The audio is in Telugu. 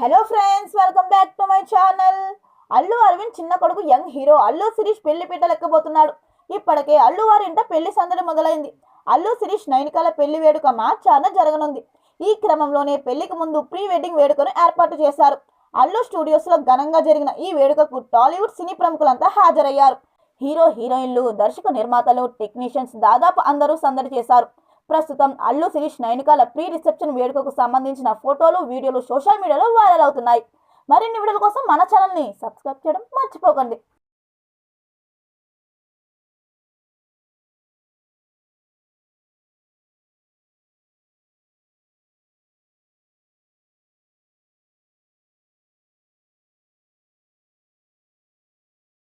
Hello friends, welcome back to my channel. Allu Aravind చిన్న కొడుకు యంగ్ హీరో అల్లు శిరీష్ పెళ్లి పీటలు ఎక్కబోతున్నాడు. ఇప్పటికే అల్లు వారింట పెళ్లి సందడి మొదలైంది. అల్లు శిరీష్ నైనికాల పెళ్లి వేడుక మార్చాన జరగనుంది. ఈ క్రమంలోనే పెళ్లికి ముందు ప్రీ వెడ్డింగ్ వేడుకను ఏర్పాటు చేశారు. అల్లు స్టూడియోస్ లో ఘనంగా జరిగిన ఈ వేడుకకు టాలీవుడ్ సినీ ప్రముఖులంతా హాజరయ్యారు. హీరో హీరోయిన్లు, దర్శక నిర్మాతలు, టెక్నీషియన్స్ దాదాపు అందరూ సందడి చేశారు. ప్రస్తుతం అల్లు శిరీష్ నైనికాల ప్రీ రిసెప్షన్ వేడుకకు సంబంధించిన ఫోటోలు, వీడియోలు సోషల్ మీడియాలో వైరల్ అవుతున్నాయి. మరిన్ని వీడియోల కోసం మన ఛానల్ని సబ్స్క్రైబ్ చేయడం మర్చిపోకండి.